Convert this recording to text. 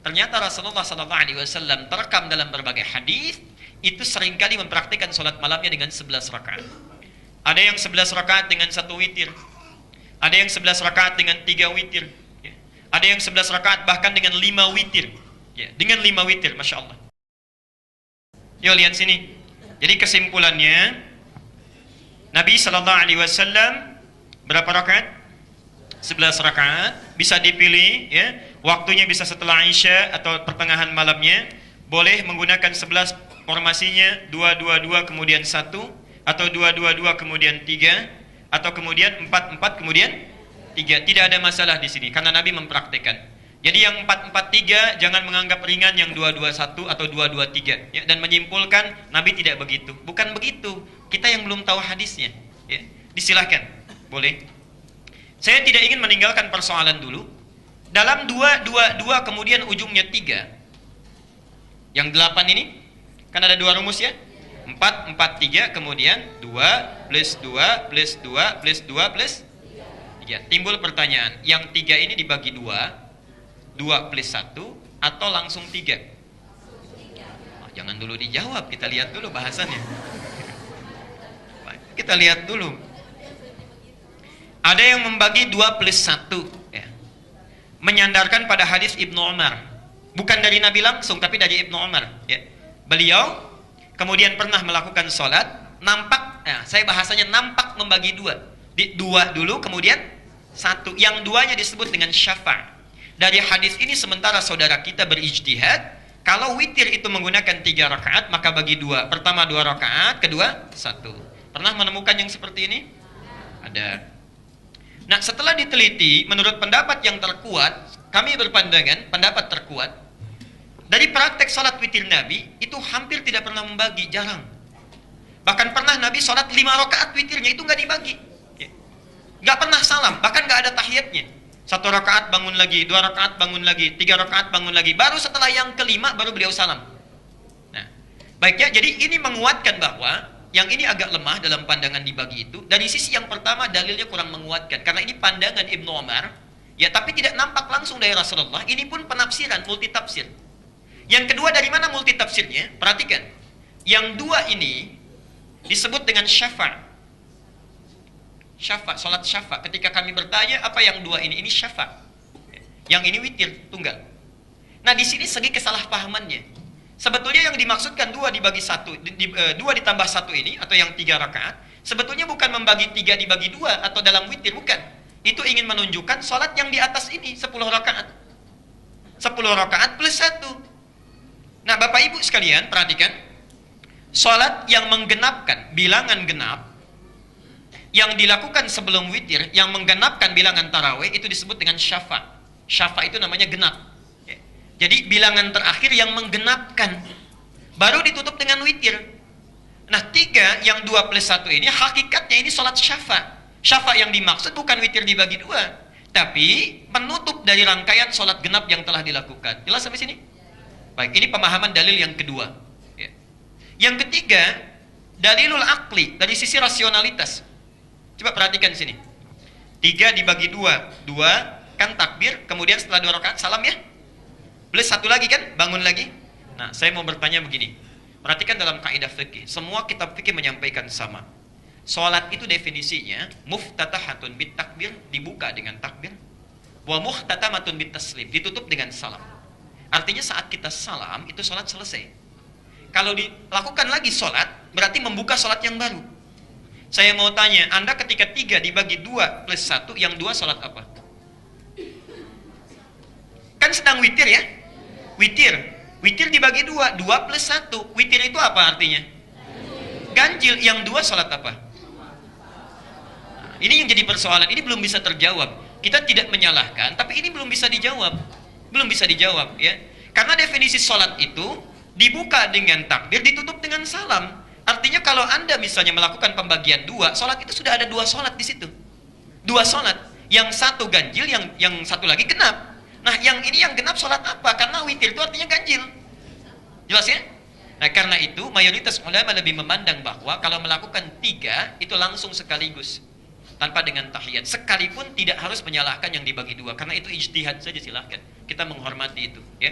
Ternyata Rasulullah SAW terekam dalam berbagai hadis itu seringkali mempraktikkan sholat malamnya dengan 11 rakaat. Ada yang 11 rakaat dengan 1 witir. Ada yang 11 rakaat dengan 3 witir. Ya. Ada yang 11 rakaat bahkan dengan 5 witir. Ya, dengan 5 witir, Masya Allah. Yuk lihat sini. Jadi kesimpulannya, Nabi SAW berapa rakaat? 11 rakaat. Bisa dipilih, ya. Waktunya bisa setelah Isya atau pertengahan malamnya. Boleh menggunakan 11 formasinya, 2-2-2 kemudian 1, atau 2-2-2 kemudian 3, atau kemudian 4-4 kemudian 3. Tidak ada masalah di sini karena Nabi mempraktikkan. Jadi yang 4-4-3 jangan menganggap ringan yang 2-2-1 atau 2-2-3, ya, dan menyimpulkan Nabi tidak begitu. Bukan begitu. Kita yang belum tahu hadisnya, ya. Disilahkan. Boleh. Saya tidak ingin meninggalkan persoalan dulu. Dalam 2-2-2 kemudian ujungnya 3. Yang 8 ini kan ada 2 rumus, ya. 4-4-3 kemudian 2 plus 2 plus 2 plus 2 plus 3. Timbul pertanyaan, yang 3 ini dibagi 2 plus 1 atau langsung 3? Oh, jangan dulu dijawab, kita lihat dulu bahasannya. Kita lihat dulu. Ada yang membagi 2 plus 1, ya. Menyandarkan pada hadis Ibnu Umar. Bukan dari Nabi langsung, tapi dari Ibnu Umar, ya. Beliau kemudian pernah melakukan sholat, nampak, saya bahasanya nampak membagi 2. 2 dulu, kemudian 1. Yang 2-nya disebut dengan syafa'. Dari hadis ini sementara saudara kita berijtihad, kalau witir itu menggunakan 3 rakaat, maka bagi 2. Pertama 2 rakaat, kedua 1. Pernah menemukan yang seperti ini? Ada. Nah, setelah diteliti, menurut pendapat yang terkuat, kami berpandangan pendapat terkuat, dari praktek salat witir Nabi, itu hampir tidak pernah membagi, jarang. Bahkan pernah Nabi salat 5 rakaat witirnya, itu nggak dibagi. Nggak pernah salam, bahkan nggak ada tahiyatnya. 1 rakaat bangun lagi, 2 rakaat bangun lagi, 3 rakaat bangun lagi. Baru setelah yang kelima, baru beliau salam. Nah, baiknya, jadi ini menguatkan bahwa yang ini agak lemah dalam pandangan dibagi itu. Dari sisi yang pertama, dalilnya kurang menguatkan. Karena ini pandangan Ibnu Umar, ya, tapi tidak nampak langsung dari Rasulullah. Ini pun penafsiran, multitafsir. Yang kedua, dari mana multitafsirnya? Perhatikan. Yang 2 ini disebut dengan syafa'. Syafa', salat syafa'. Ketika kami bertanya, apa yang 2 ini? Ini syafa'. Yang ini witir, tunggal. Nah, di sini segi kesalahpahamannya. Sebetulnya yang dimaksudkan 2 dibagi 1, 2 ditambah 1 ini, atau yang 3 rakaat, sebetulnya bukan membagi 3 dibagi 2, atau dalam witir, bukan. Itu ingin menunjukkan salat yang di atas ini, 10 rakaat. 10 rakaat plus 1. Nah, Bapak Ibu sekalian, perhatikan. Salat yang menggenapkan bilangan genap, yang dilakukan sebelum witir, yang menggenapkan bilangan tarawih, itu disebut dengan syafa'. Syafa' itu namanya genap. Jadi bilangan terakhir yang menggenapkan, baru ditutup dengan witir. Nah, 3 yang 2 plus 1 ini hakikatnya ini salat syafa'. Syafa' yang dimaksud bukan witir dibagi 2, tapi penutup dari rangkaian salat genap yang telah dilakukan. Jelas sampai sini? Baik, ini pemahaman dalil yang kedua, ya. Yang ketiga, dalilul aqli, dari sisi rasionalitas. Coba perhatikan sini. 3 dibagi 2, 2 kan takbir, kemudian setelah 2 rakaat salam, ya. Plus 1 lagi kan, bangun lagi. Nah, saya mau bertanya begini. Perhatikan dalam kaidah fikih, semua kitab fikih menyampaikan sama. Salat itu definisinya muftatahatun bit takbir, dibuka dengan takbir. Wa muhtatamatun bit taslim, ditutup dengan salam. Artinya saat kita salam, itu salat selesai. Kalau dilakukan lagi salat, berarti membuka salat yang baru. Saya mau tanya, Anda ketika 3 dibagi 2 plus 1, yang 2 salat apa? Kan sedang witir, ya? Witir. Witir dibagi 2, 2 plus 1. Witir itu apa artinya? Ganjil. Yang 2 salat apa? Nah, ini yang jadi persoalan. Ini belum bisa terjawab. Kita tidak menyalahkan, tapi ini belum bisa dijawab. Belum bisa dijawab, ya. Karena definisi salat itu dibuka dengan takbir, ditutup dengan salam. Artinya kalau Anda misalnya melakukan pembagian 2, salat itu sudah ada 2 salat di situ. 2 salat. Yang 1 ganjil, yang 1 lagi genap. Nah, yang ini yang genap salat apa? Karena witir itu artinya ganjil. Jelas, ya? Nah, karena itu mayoritas ulama lebih memandang bahwa kalau melakukan 3 itu langsung sekaligus, tanpa dengan tahiyat. Sekalipun tidak harus menyalahkan yang dibagi 2, karena itu ijtihad saja, silahkan. Kita menghormati itu, ya.